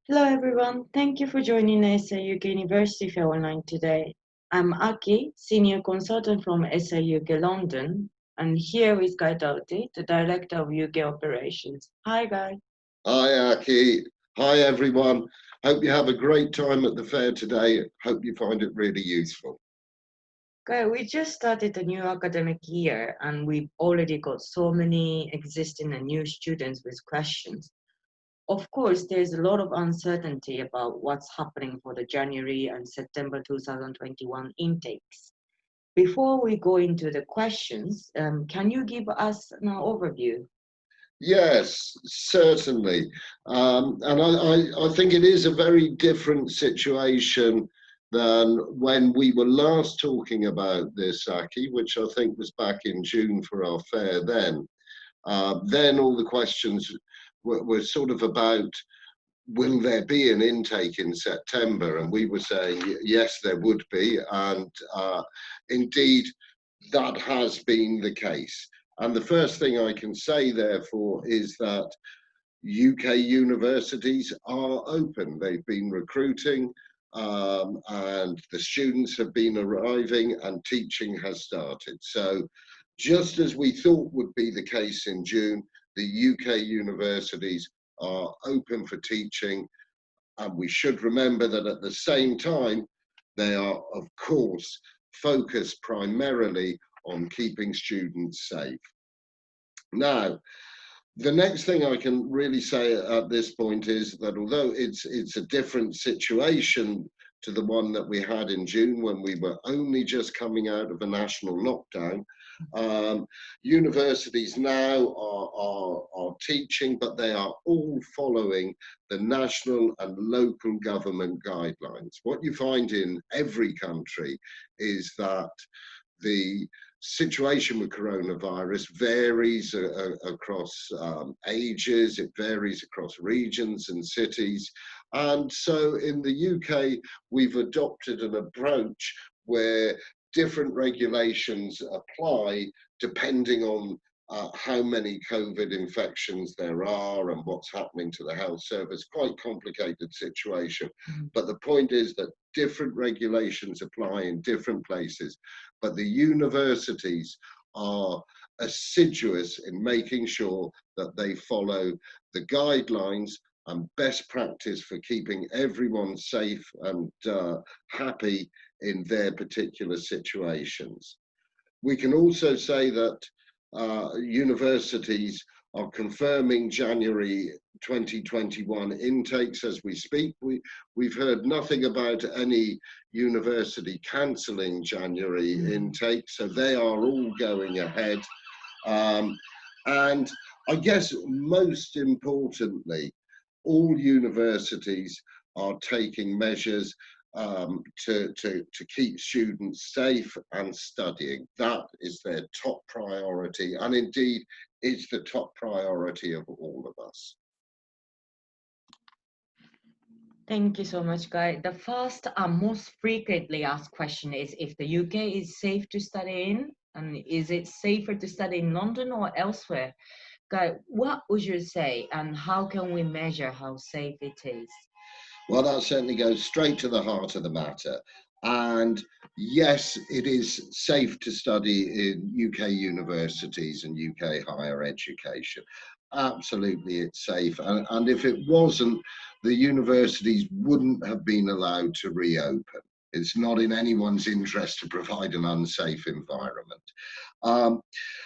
Hello everyone, thank you for joining SIUK University Fair Online today. I'm Aki, Senior Consultant from SIUK London, and here is Guy Doughty, the Director of UK Operations. Hi Guy. Hi Aki, hi everyone. Hope you have a great time at the fair today. Hope you find it really useful. Guy, we just started the new academic year and we've already got so many existing and new students with questions. Of course, there's a lot of uncertainty about what's happening for the January and September 2021 intakes. Before we go into the questions, can you give us an overview? Yes, certainly. And I think it is a very different situation than when we were last talking about this, Aki, which I think was back in June for our fair then. Then all the questions were sort of about, will there be an intake in September? And we were saying, yes, there would be. And indeed, that has been the case. And the first thing I can say, therefore, is that UK universities are open. They've been recruiting, and the students have been arriving, and teaching has started. So just as we thought would be the case in June, the UK universities are open for teaching, and we should remember that at the same time, they are, of course, focused primarily on keeping students safe. Now, the next thing I can really say at this point is that although it's a different situation to the one that we had in June when we were only just coming out of a national lockdown, universities now are teaching, but they are all following the national and local government guidelines. What you find in every country is that the situation with coronavirus varies across ages, it varies across regions and cities. And so in the UK, we've adopted an approach where different regulations apply depending on how many COVID infections there are and what's happening to the health service. Quite complicated situation. But the point is that different regulations apply in different places, but the universities are assiduous in making sure that they follow the guidelines and best practice for keeping everyone safe and happy in their particular situations. We can also say that universities are confirming January 2021 intakes as we speak. We've heard nothing about any university cancelling January intake, so they are all going ahead. And I guess most importantly, all universities are taking measures to keep students safe and studying. That is their top priority, and indeed it's the top priority of all of us. Thank you so much, Guy. The first and most frequently asked question is if the UK is safe to study in, and is it safer to study in London or elsewhere? Guy, what would you say, and how can we measure how safe it is? Well, that certainly goes straight to the heart of the matter. And yes, it is safe to study in UK universities and UK higher education. Absolutely, it's safe. And if it wasn't, the universities wouldn't have been allowed to reopen. It's not in anyone's interest to provide an unsafe environment.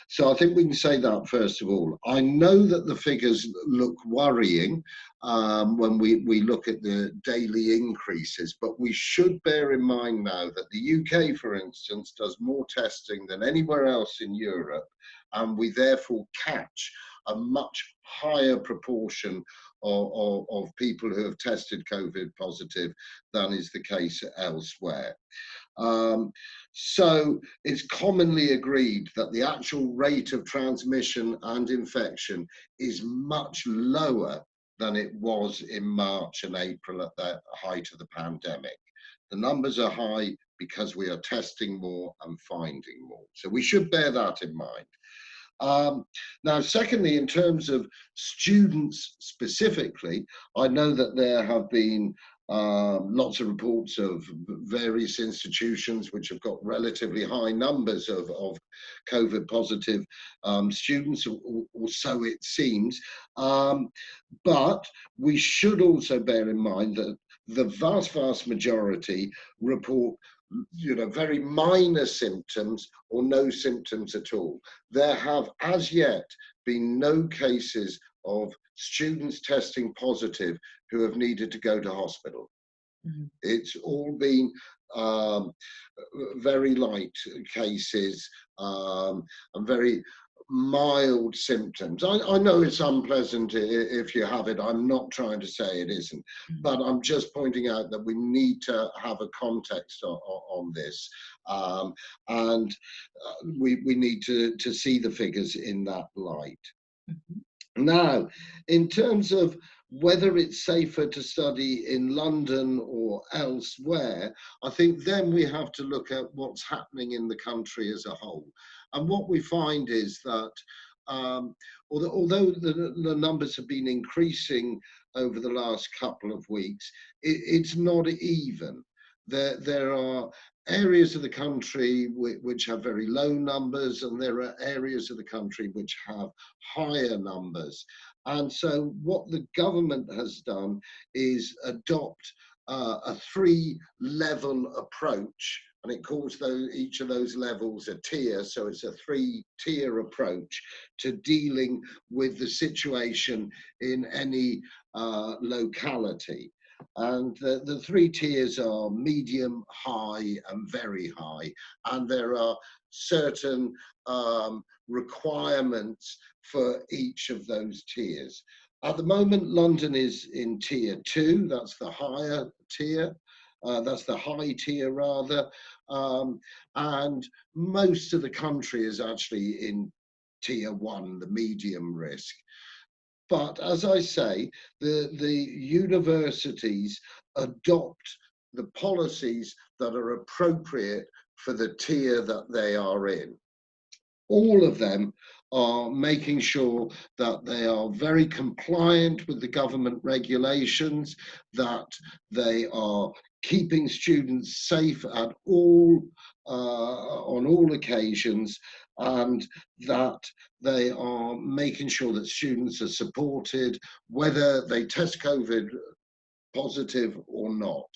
So I think we can say that first of all. I know that the figures look worrying when we look at the daily increases, but we should bear in mind now that the UK, for instance, does more testing than anywhere else in Europe, and we therefore catch a much higher proportion of people who have tested COVID positive than is the case elsewhere. So it's commonly agreed that the actual rate of transmission and infection is much lower than it was in March and April at the height of the pandemic. The numbers are high because we are testing more and finding more. So we should bear that in mind. Now, secondly, in terms of students specifically, I know that there have been lots of reports of various institutions which have got relatively high numbers of COVID positive students, or so it seems. But we should also bear in mind that the vast majority report, very minor symptoms or no symptoms at all. There have as yet been no cases of students testing positive who have needed to go to hospital. Mm-hmm. It's all been very light cases and very mild symptoms. I know it's unpleasant if you have it. I'm not trying to say it isn't, but I'm just pointing out that we need to have a context on this, and we need to see the figures in that light. Mm-hmm. Now, in terms of whether it's safer to study in London or elsewhere, I think then we have to look at what's happening in the country as a whole. And what we find is that although the numbers have been increasing over the last couple of weeks, it's not even. There are areas of the country which have very low numbers, and there are areas of the country which have higher numbers. And so what the government has done is adopt a 3-level approach, and it calls each of those levels a tier, so it's a 3-tier approach to dealing with the situation in any locality. And the 3 tiers are medium, high, and very high. And there are certain requirements for each of those tiers. At the moment, London is in tier 2, that's the higher tier. That's the high tier rather, and most of the country is actually in tier 1, the medium risk. But as I say, the universities adopt the policies that are appropriate for the tier that they are in. All of them are making sure that they are very compliant with the government regulations, that they are keeping students safe at all, on all occasions, and that they are making sure that students are supported, whether they test COVID positive or not.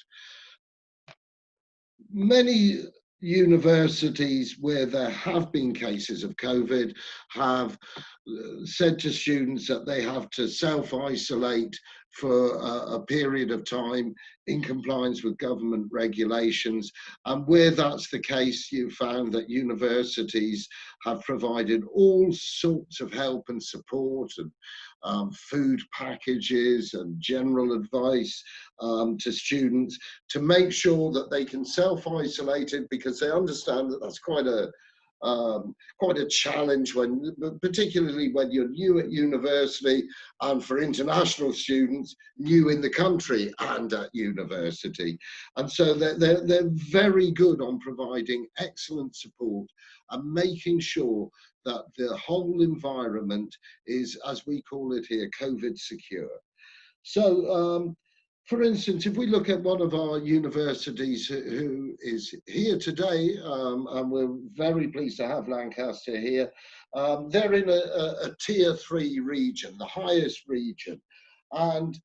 Many universities where there have been cases of COVID have said to students that they have to self-isolate for a period of time in compliance with government regulations. And where that's the case, you found that universities have provided all sorts of help and support, and food packages and general advice to students to make sure that they can self-isolate it, because they understand that that's quite a challenge, particularly when you're new at university, and for international students new in the country and at university. And so they're very good on providing excellent support and making sure that the whole environment is, as we call it here, COVID secure. So for instance, if we look at one of our universities who is here today, and we're very pleased to have Lancaster here, they're in a tier 3 region, the highest region. And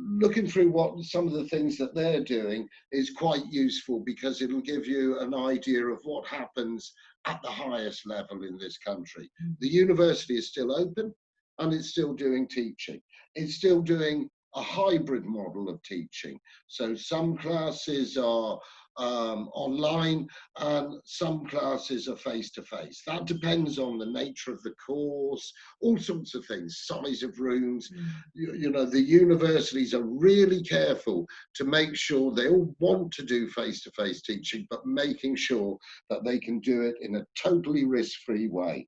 looking through what some of the things that they're doing is quite useful, because it'll give you an idea of what happens at the highest level in this country. The university is still open and it's still doing teaching. It's still doing a hybrid model of teaching. So some classes are online and some classes are face-to-face. That depends on the nature of the course, all sorts of things, size of rooms. You know, the universities are really careful to make sure they all want to do face-to-face teaching, but making sure that they can do it in a totally risk-free way.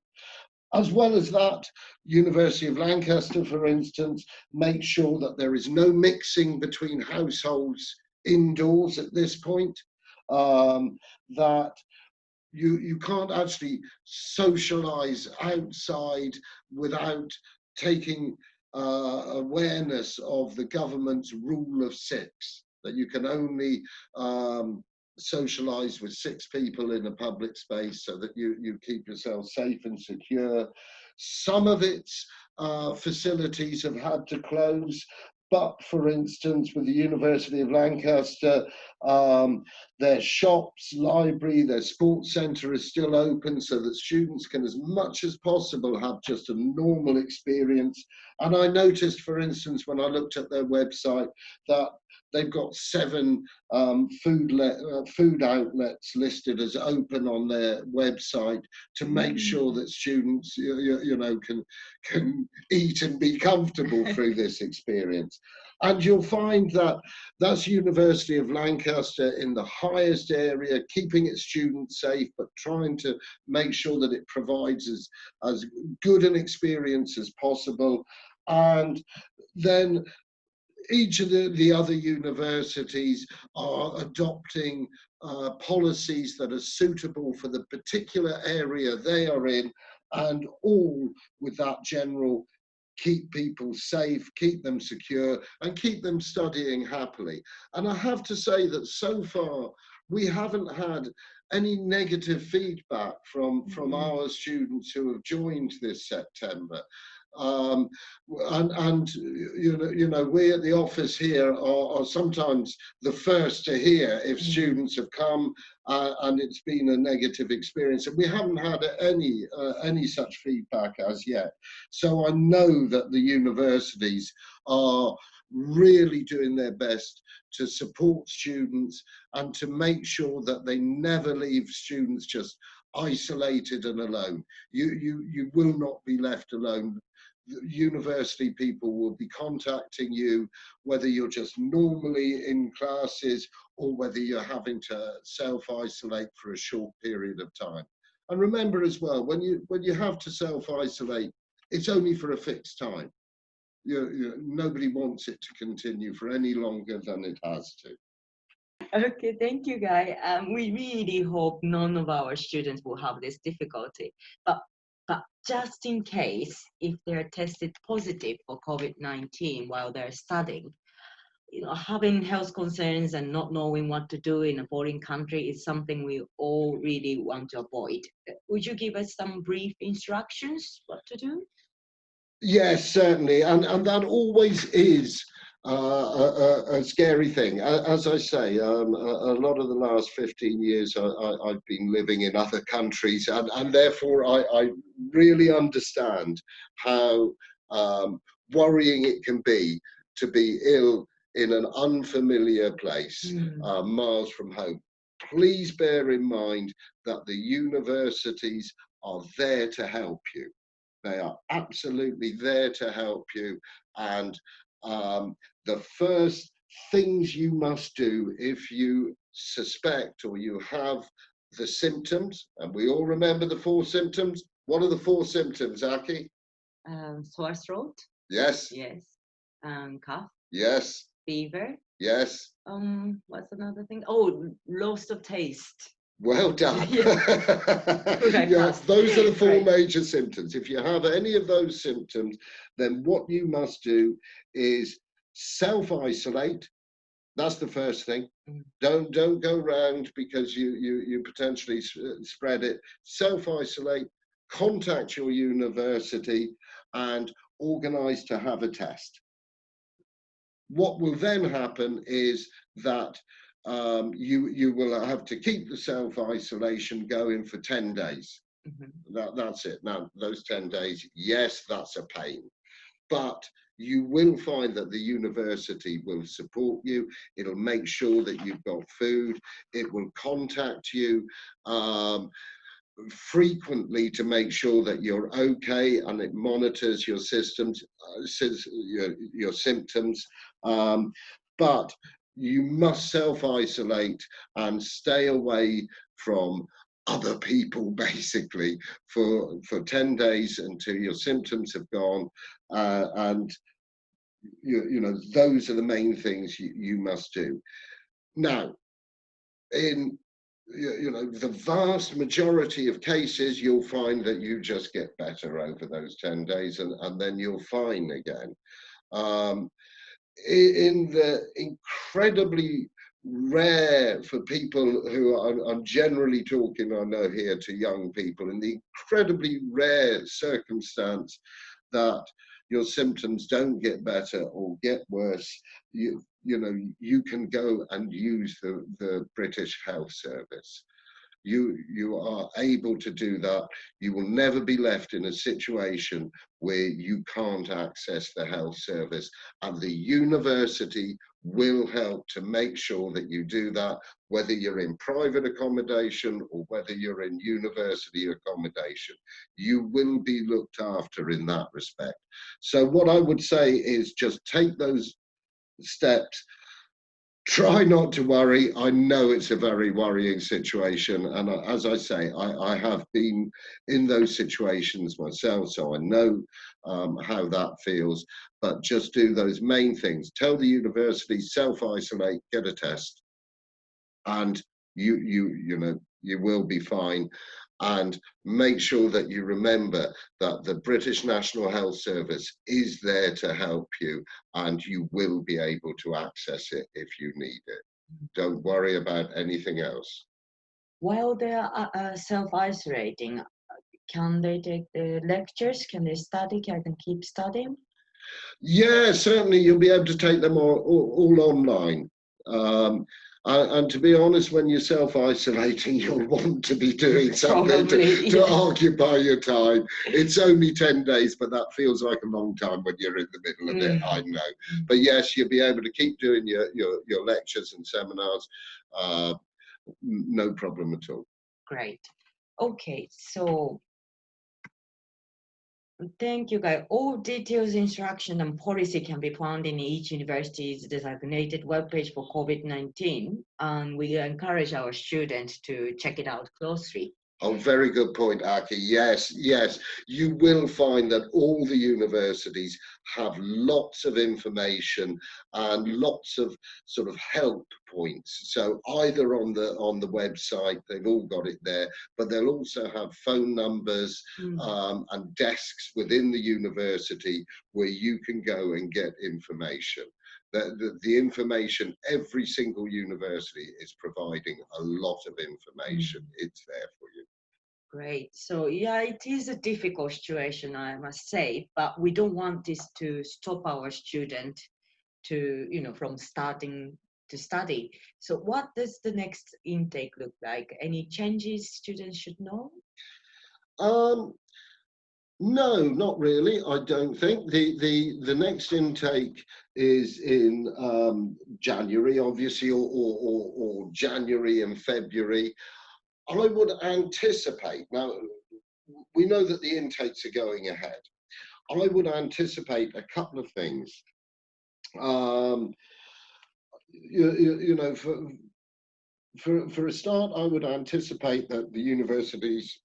As well as that, University of Lancaster, for instance, makes sure that there is no mixing between households indoors at this point, that you can't actually socialize outside without taking awareness of the government's rule of six, that you can only socialize with 6 people in a public space so that you keep yourself safe and secure. Some of its facilities have had to close, but for instance, with the University of Lancaster, their shops, library, their sports centre is still open so that students can, as much as possible, have just a normal experience. And I noticed, for instance, when I looked at their website, that they've got 7 food outlets listed as open on their website to make sure that students, you know, can eat and be comfortable through this experience. And you'll find that that's University of Lancaster in the highest area, keeping its students safe, but trying to make sure that it provides as good an experience as possible. And then each of the other universities are adopting policies that are suitable for the particular area they are in, and all with that general keep people safe, keep them secure, and keep them studying happily. And I have to say that so far, we haven't had any negative feedback from our students who have joined this September. And you know, we at the office here are sometimes the first to hear if students have come and it's been a negative experience, and we haven't had any such feedback as yet. So I know that the universities are really doing their best to support students and to make sure that they never leave students just isolated and alone. You will not be left alone. University people will be contacting you, whether you're just normally in classes or whether you're having to self-isolate for a short period of time. And remember as well, when you have to self-isolate, it's only for a fixed time. Nobody wants it to continue for any longer than it has to. Okay, thank you, Guy. We really hope none of our students will have this difficulty. But just in case, if they're tested positive for COVID-19 while they're studying, you know, having health concerns and not knowing what to do in a foreign country is something we all really want to avoid. Would you give us some brief instructions what to do? Yes, certainly, and that always is a scary thing. As I say, a lot of the last 15 years I've been living in other countries, and therefore I really understand how worrying it can be to be ill in an unfamiliar place, miles from home. Please bear in mind that the universities are there to help you. They are absolutely there to help you. And the first things you must do if you suspect or you have the symptoms, and we all remember the 4 symptoms. What are the 4 symptoms, Aki? Sore throat. Yes. Yes. Cough. Yes. Fever. Yes. What's another thing? Oh, loss of taste. Well done. Right, yes, those are the 4 right. major symptoms. If you have any of those symptoms, then what you must do is self-isolate. That's the first thing. Don't go round because you potentially spread it. Self-isolate, contact your university and organise to have a test. What will then happen is that you will have to keep the self-isolation going for 10 days. That's it. Now, those 10 days, yes, that's a pain. But you will find that the university will support you. It'll make sure that you've got food. It will contact you frequently to make sure that you're okay, and it monitors your systems, your symptoms. But you must self-isolate and stay away from other people basically for 10 days until your symptoms have gone, and you know, those are the main things you must do. Now, in you know, the vast majority of cases, you'll find that you just get better over those 10 days and then you're fine again. In the incredibly rare, for people who I'm generally talking, I know here, to young people, in the incredibly rare circumstance that your symptoms don't get better or get worse, you know, you can go and use the British Health Service. You are able to do that. You will never be left in a situation where you can't access the health service, and the university will help to make sure that you do that, whether you're in private accommodation or whether you're in university accommodation. You will be looked after in that respect. So what I would say is just take those steps. Try not to worry. I know it's a very worrying situation, and as I say, I have been in those situations myself, so I know how that feels. But just do those main things. Tell the university, self-isolate, get a test, and you know, you will be fine. And make sure that you remember that the British National Health Service is there to help you, and you will be able to access it if you need it. Don't worry about anything else. While they are self-isolating, can they take the lectures? Can they study? Can they keep studying? Yeah, certainly you'll be able to take them all online. And to be honest, when you're self-isolating, you'll want to be doing something Probably, to yeah. occupy your time. It's only 10 days, but that feels like a long time when you're in the middle of it, I know. But yes, you'll be able to keep doing your lectures and seminars, no problem at all. Great. Okay, so thank you, guys. All details, instruction, and policy can be found in each university's designated webpage for COVID-19, and we encourage our students to check it out closely. Oh, very good point, Aki. Yes, yes. You will find that all the universities have lots of information and lots of sort of help points. So either on the website, they've all got it there, but they'll also have phone numbers and desks within the university where you can go and get information. The information, every single university is providing a lot of information. It's there for you. Great. So yeah, it is a difficult situation, I must say, but we don't want this to stop our student to, you know, from starting to study. So what does the next intake look like? Any changes students should know? No, not really. I don't think the next intake is in January, obviously, or January and February. I would anticipate, now we know that the intakes are going ahead. I would anticipate a couple of things. You know, for a start, I would anticipate that the universities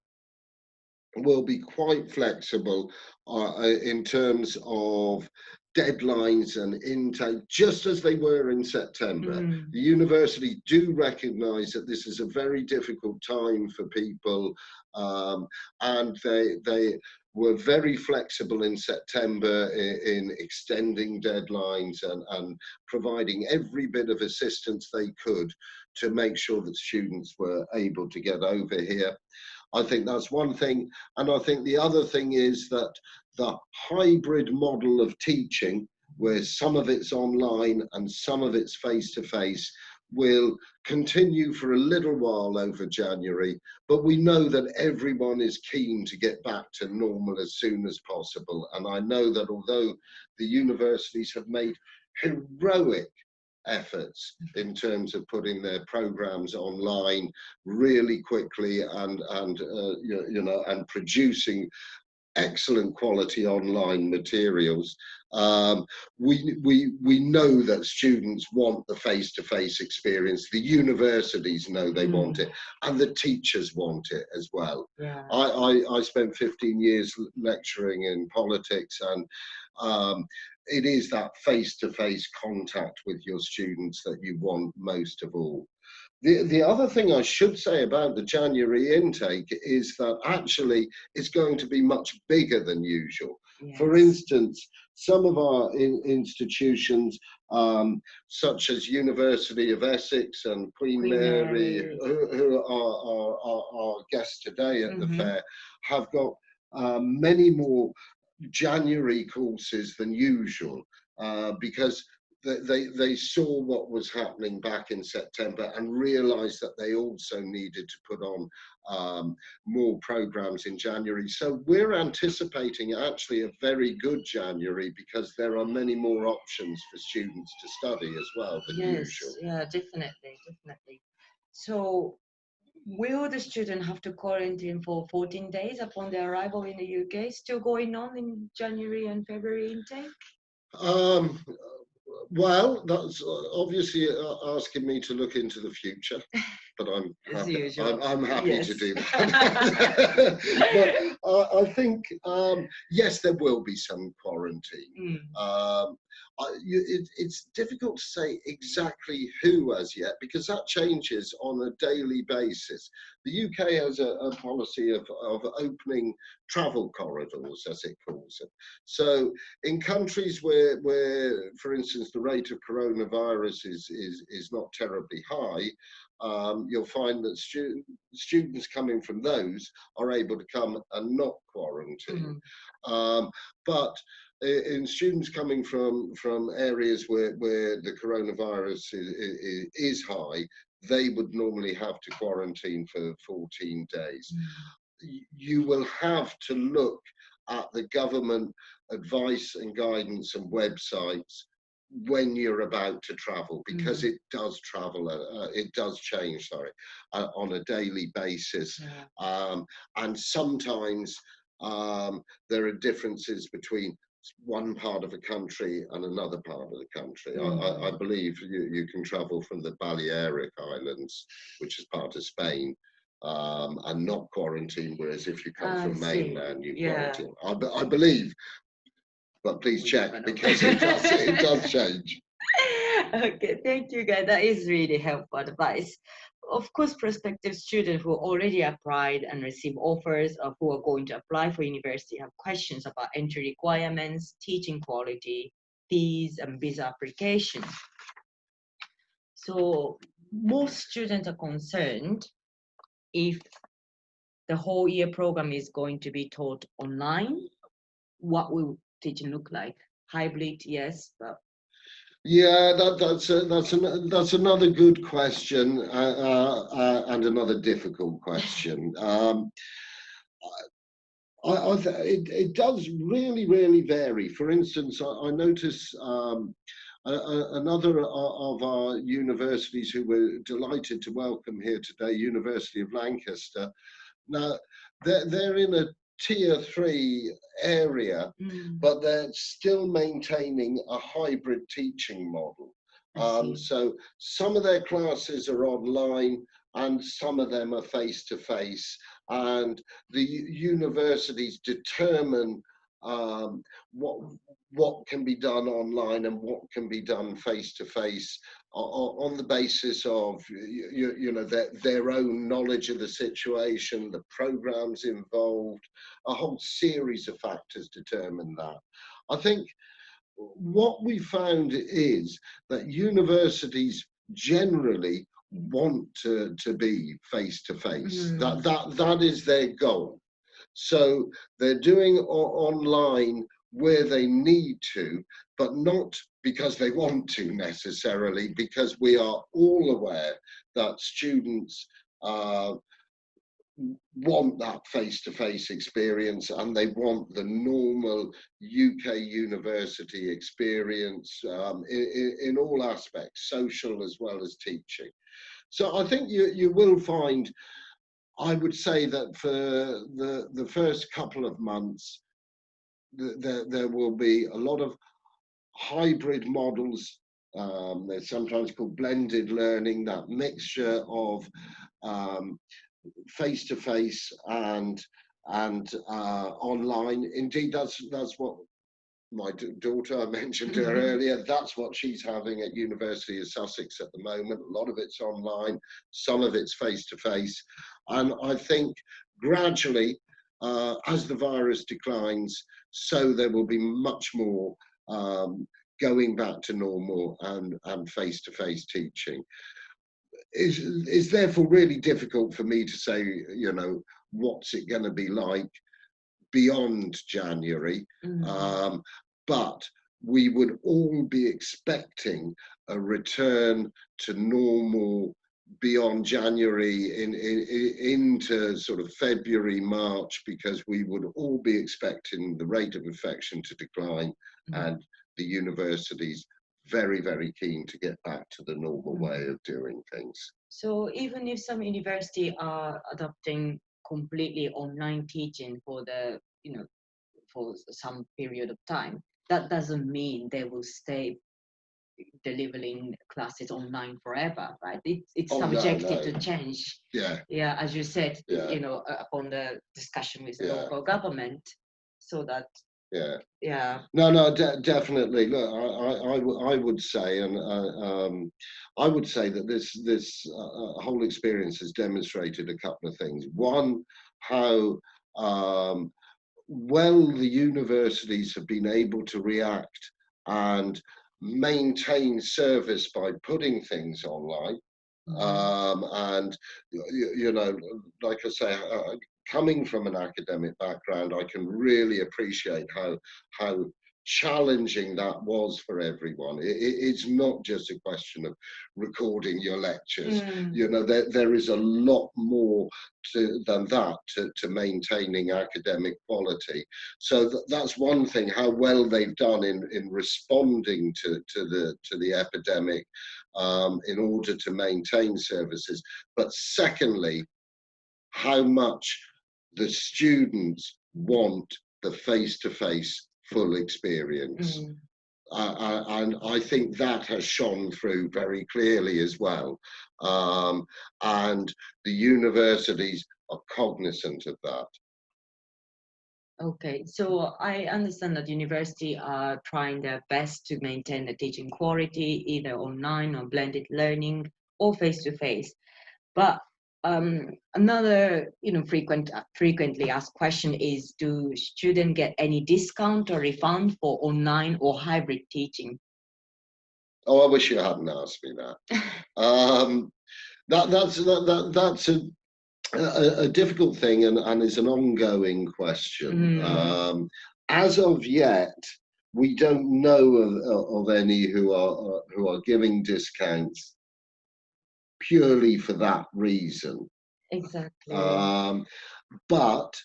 will be quite flexible in terms of deadlines and intake, just as they were in September. The university do recognise that this is a very difficult time for people, and they were very flexible in September in extending deadlines and providing every bit of assistance they could to make sure that students were able to get over here. I think that's one thing. And I think the other thing is that the hybrid model of teaching, where some of it's online and some of it's face-to-face, will continue for a little while over January, but we know that everyone is keen to get back to normal as soon as possible. And I know that although the universities have made heroic efforts in terms of putting their programs online really quickly and you know, and producing excellent quality online materials. We know that students want the face-to-face experience. The universities know they want it, and the teachers want it as well. Yeah. I spent 15 years lecturing in politics, and it is that face-to-face contact with your students that you want most of all. The other thing I should say about the January intake is that actually it's going to be much bigger than usual. Yes. For instance, some of our institutions, such as University of Essex and Queen Mary, who are our guests today at the fair, have got many more January courses than usual, because they saw what was happening back in September and realised that they also needed to put on more programmes in January. So we're anticipating actually a very good January, because there are many more options for students to study as well than usual. Yeah, definitely. So will the student have to quarantine for 14 days upon their arrival in the UK? Still going on in January and February intake? Well, that's obviously asking me to look into the future, but I'm happy to do that. But I think, yes, there will be some quarantine. It's difficult to say exactly who as yet, because that changes on a daily basis. The UK has a policy of opening travel corridors, as it calls it. So in countries where, for instance, the rate of coronavirus is not terribly high, you'll find that students coming from those are able to come and not quarantine. But in students coming from areas where the coronavirus is high, they would normally have to quarantine for 14 days. You will have to look at the government advice and guidance and websites when you're about to travel, because it does change on a daily basis. And sometimes there are differences between one part of a country and another part of the country. I believe you can travel from the Balearic Islands, which is part of Spain, and not quarantine, whereas if you come from mainland, you quarantine. I believe, but please check, because it does change. Okay, thank you guys. That is really helpful advice. Of course, prospective students who already applied and received offers, or who are going to apply for university, have questions about entry requirements, teaching quality, fees, and visa application. So most students are concerned if the whole year program is going to be taught online. What will teaching look like? Hybrid, yes, but yeah, that's another good question, and another difficult question. It does really vary. For instance, I notice another of our universities who we're delighted to welcome here today, University of Lancaster. Now, they're in a tier 3 area, but they're still maintaining a hybrid teaching model. So some of their classes are online and some of them are face-to-face, and the universities determine what can be done online and what can be done face-to-face on the basis of their own knowledge of the situation, the programs involved. A whole series of factors determine that. I think what we found is that universities generally want to be face-to-face. That is their goal. So they're doing online where they need to, but not because they want to necessarily, because we are all aware that students want that face-to-face experience, and they want the normal UK university experience in all aspects, social as well as teaching. So I think you will find, I would say that for the first couple of months, there will be a lot of hybrid models. They're sometimes called blended learning, that mixture of face-to-face and online. Indeed, that's what my daughter, I mentioned her earlier, that's what she's having at University of Sussex at the moment. A lot of it's online, some of it's face-to-face. And I think gradually, as the virus declines, so there will be much more going back to normal and face-to-face teaching. It's therefore really difficult for me to say, you know, what's it going to be like beyond January. But we would all be expecting a return to normal beyond January into sort of February, March, because we would all be expecting the rate of infection to decline and the universities very, very keen to get back to the normal way of doing things. So even if some universities are adopting completely online teaching for the, you know, for some period of time, that doesn't mean they will stay delivering classes online forever, right? It's subjected to change. Yeah, as you said, you know, upon the discussion with the local government, so that. No, definitely. Look, I would say, and I would say that this whole experience has demonstrated a couple of things. One, how well the universities have been able to react and maintain service by putting things online. And you know, like I say, coming from an academic background, I can really appreciate how challenging that was for everyone. It's not just a question of recording your lectures. You know, there is a lot more than that to maintaining academic quality. So that's one thing, how well they've done in responding to the epidemic in order to maintain services. But secondly, how much the students want the face-to-face full experience. And I think that has shone through very clearly as well. And the universities are cognizant of that. Okay, so I understand that universities are trying their best to maintain the teaching quality, either online or blended learning or face-to-face. But another, you know, frequently asked question is, do students get any discount or refund for online or hybrid teaching? Oh, I wish you hadn't asked me that. That's a difficult thing and is an ongoing question. As of yet, we don't know of any who are giving discounts purely for that reason. Exactly. But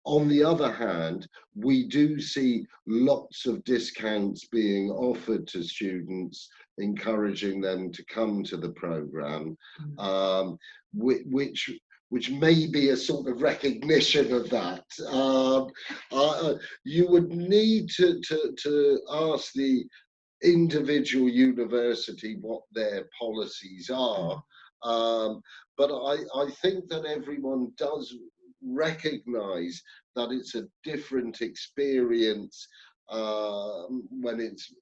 on the other hand, we do see lots of discounts being offered to students, encouraging them to come to the programme, which may be a sort of recognition of that. You would need to ask the individual university what their policies are. But I think that everyone does recognize that it's a different experience when it's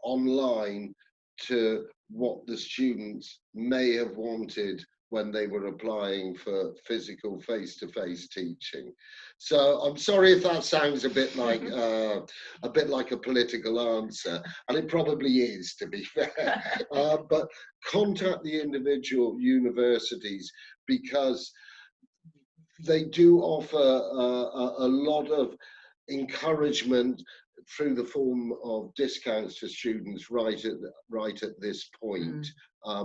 online to what the students may have wanted when they were applying for physical face-to-face teaching. So I'm sorry if that sounds a bit like a political answer, and it probably is, to be fair. But contact the individual universities, because they do offer a lot of encouragement through the form of discounts to students right at this point,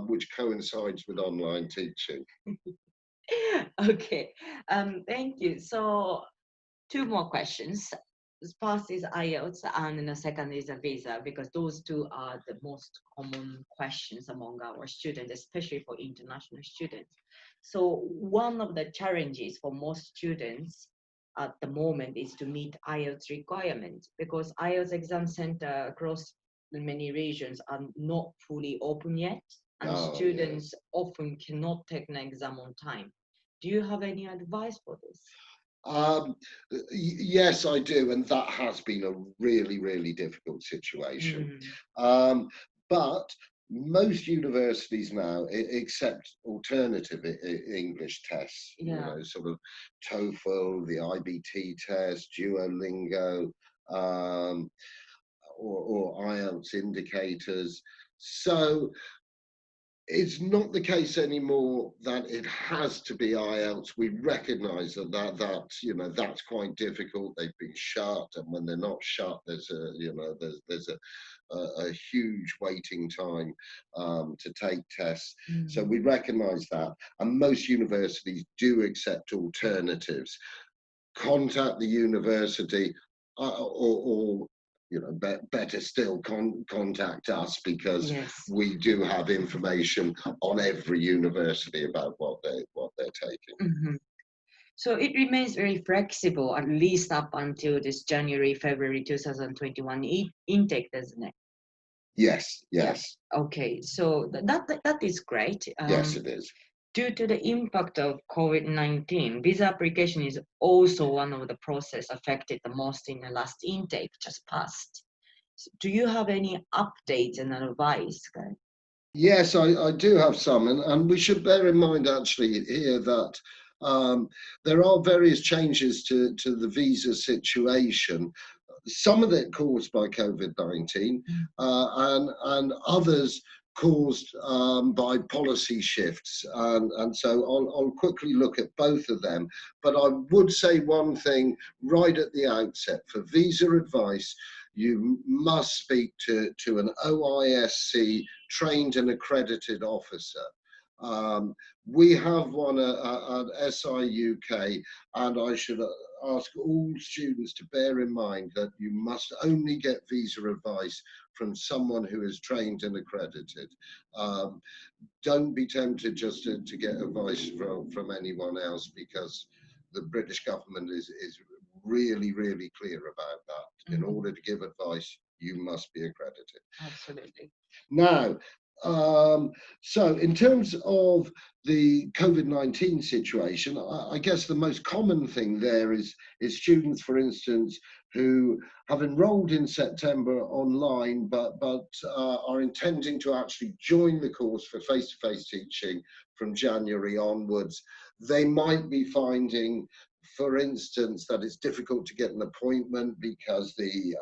which coincides with online teaching. Okay, thank you. So 2 more questions. The first is IELTS, and the second is a visa, because those 2 are the most common questions among our students, especially for international students. So one of the challenges for most students at the moment is to meet IELTS requirements, because IELTS exam center across many regions are not fully open yet, and students often cannot take an exam on time. Do you have any advice for this? Um, yes, I do, and that has been a really, really difficult situation. Um, but most universities now accept alternative English tests, you Yeah. know, sort of TOEFL, the IBT test, Duolingo, um, or IELTS indicators. So it's not the case anymore that it has to be IELTS. We recognise that's you know that's quite difficult. They've been shut, and when they're not shut, there's a you know there's a huge waiting time to take tests. So we recognise that, and most universities do accept alternatives. Contact the university, or you know, better still, contact us, because Yes. we do have information on every university about what they're taking. So it remains very flexible, at least up until this January, February 2021 intake, doesn't it? Yes, Yeah. yes, Okay, so that is great. yes, it is. Due to the impact of COVID-19, visa application is also one of the process affected the most in the last intake just passed. So do you have any updates and advice, guys? Yes, I do have some, and we should bear in mind actually here that there are various changes to the visa situation. Some of it caused by COVID-19, and others caused by policy shifts. And so I'll quickly look at both of them. But I would say one thing right at the outset: for visa advice, you must speak to an OISC trained and accredited officer. We have one at SIUK, and I should ask all students to bear in mind that you must only get visa advice from someone who is trained and accredited. Don't be tempted just to get advice from anyone else, because the British government is really, really clear about that. In order to give advice, you must be accredited. Absolutely. Now, so in terms of the COVID-19 situation, I guess the most common thing there is students, for instance, who have enrolled in September online, but are intending to actually join the course for face-to-face teaching from January onwards. They might be finding, for instance, that it's difficult to get an appointment because the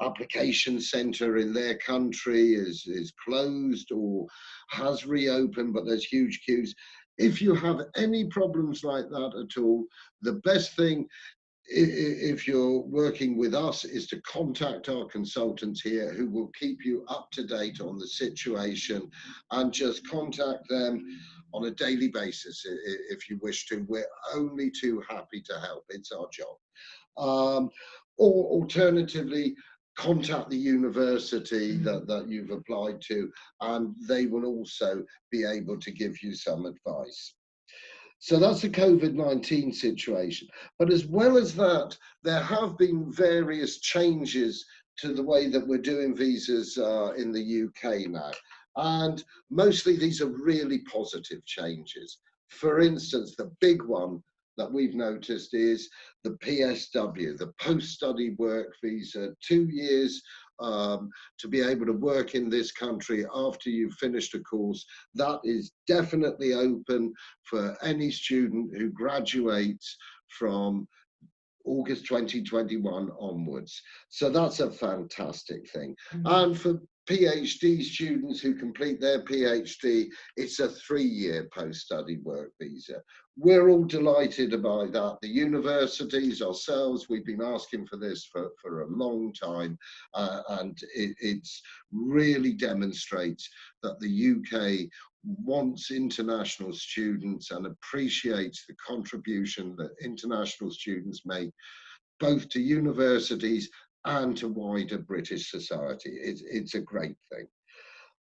application centre in their country is closed or has reopened, but there's huge queues. If you have any problems like that at all, the best thing, if you're working with us, is to contact our consultants here, who will keep you up to date on the situation, and just contact them on a daily basis if you wish to. We're only too happy to help. It's our job. Or alternatively, contact the university that you've applied to, and they will also be able to give you some advice. So that's the COVID-19 situation. But as well as that, there have been various changes to the way that we're doing visas in the UK now. And mostly these are really positive changes. For instance, the big one that we've noticed is the PSW, the post-study work visa, 2 years to be able to work in this country after you've finished a course. That is definitely open for any student who graduates from August 2021 onwards. So that's a fantastic thing. And for PhD students who complete their PhD, it's a 3-year post-study work visa. We're all delighted by that. The universities, ourselves, we've been asking for this for a long time, and it's really demonstrates that the UK wants international students and appreciates the contribution that international students make, both to universities and to wider British society. It's a great thing.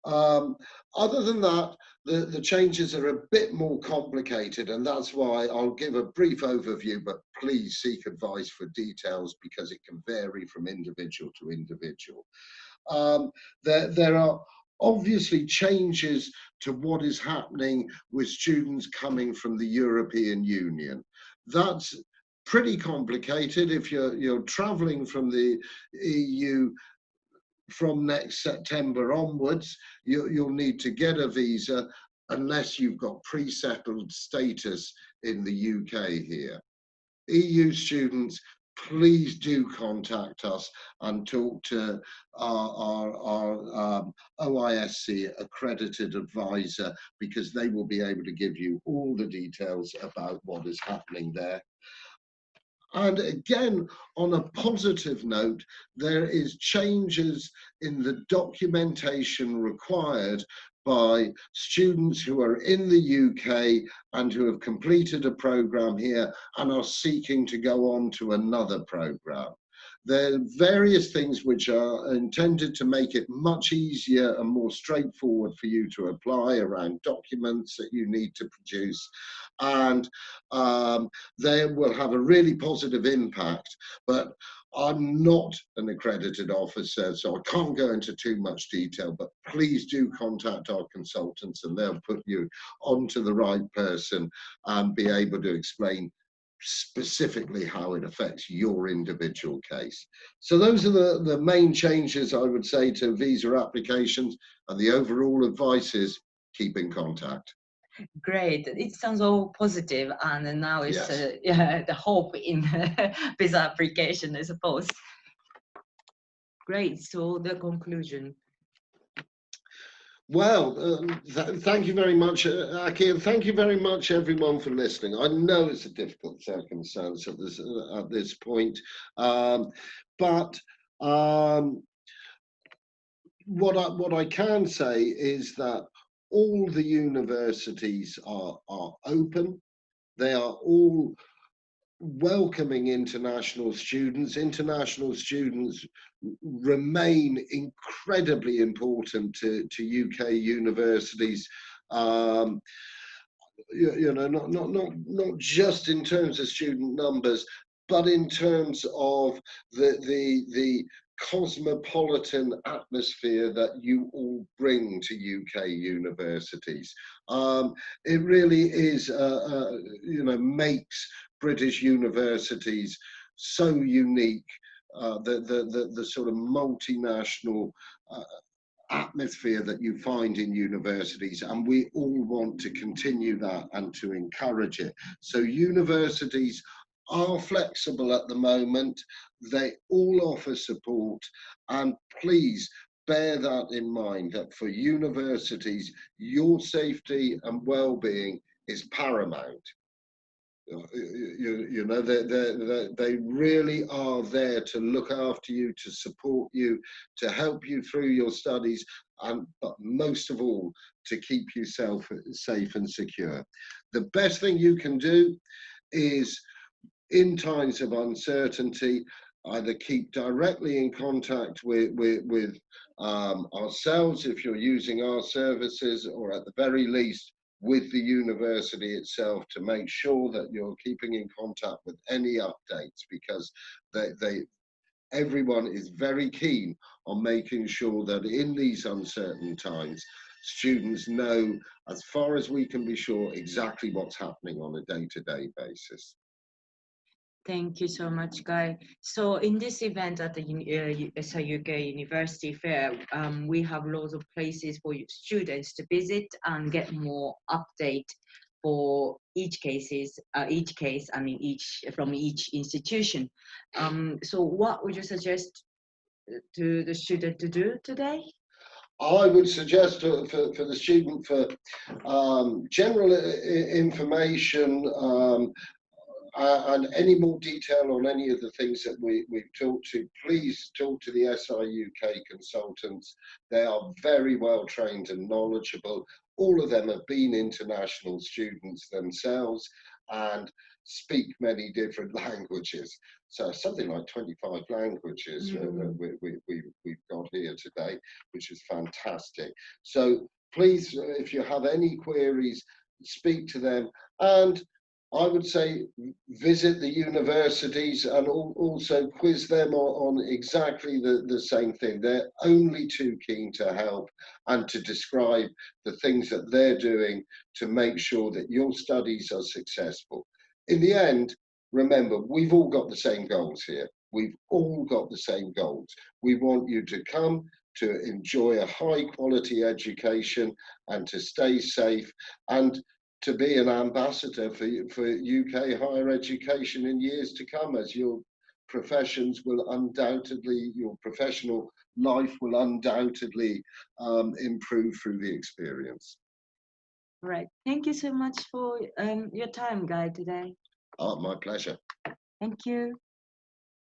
Other than that, the changes are a bit more complicated, and that's why I'll give a brief overview, but please seek advice for details, because it can vary from individual to individual. There are obviously changes to what is happening with students coming from the European Union. That's pretty complicated. If you're traveling from the EU from next September onwards, you'll need to get a visa unless you've got pre-settled status in the UK here. EU students, please do contact us and talk to our OISC accredited advisor, because they will be able to give you all the details about what is happening there. And again, on a positive note, there is changes in the documentation required by students who are in the UK and who have completed a program here and are seeking to go on to another program. There are various things which are intended to make it much easier and more straightforward for you to apply around documents that you need to produce. And they will have a really positive impact, but I'm not an accredited officer, so I can't go into too much detail, but please do contact our consultants and they'll put you onto the right person and be able to explain specifically how it affects your individual case. So those are the main changes I would say to visa applications, and the overall advice is keep in contact. Great. It sounds all positive, and now it's Yes. yeah, the hope in visa application, I suppose. Great. So the conclusion. Well, thank you very much, Aki, and thank you very much, everyone, for listening. I know it's a difficult circumstance at this point, but what I can say is that all the universities are open. They are all welcoming international students. International students remain incredibly important to UK universities. You know, not just in terms of student numbers, but in terms of the cosmopolitan atmosphere that you all bring to UK universities. It really is, you know, makes British universities so unique. The sort of multinational atmosphere that you find in universities, and we all want to continue that and to encourage it. So universities are flexible at the moment. They all offer support, and please bear that in mind, that for universities, your safety and well-being is paramount. You know, they really are there to look after you, to support you, to help you through your studies, but most of all, to keep you safe and secure. The best thing you can do is, in times of uncertainty, either keep directly in contact with ourselves if you're using our services, or at the very least with the university itself, to make sure that you're keeping in contact with any updates, because everyone is very keen on making sure that in these uncertain times, students know, as far as we can be sure, exactly what's happening on a day-to-day basis. Thank you so much, Guy. So in this event at the UK University Fair, we have lots of places for students to visit and get more update for each case, I mean, from each institution. So what would you suggest to the student to do today? I would suggest for the student, for general information, and any more detail on any of the things that we've talked to, please talk to the SI UK consultants. They are very well trained and knowledgeable. All of them have been international students themselves and speak many different languages. So something like 25 languages we've got here today, which is fantastic. So please, if you have any queries, speak to them. And I would say visit the universities and also quiz them on exactly the same thing. They're only too keen to help and to describe the things that they're doing to make sure that your studies are successful. In the end, remember, we've all got the same goals here. We've all got the same goals. We want you to come to enjoy a high quality education and to stay safe and to be an ambassador for UK higher education in years to come, as your professions will undoubtedly, your professional life will undoubtedly improve through the experience. Right. Thank you so much for your time, Guy, today. Oh, my pleasure. Thank you.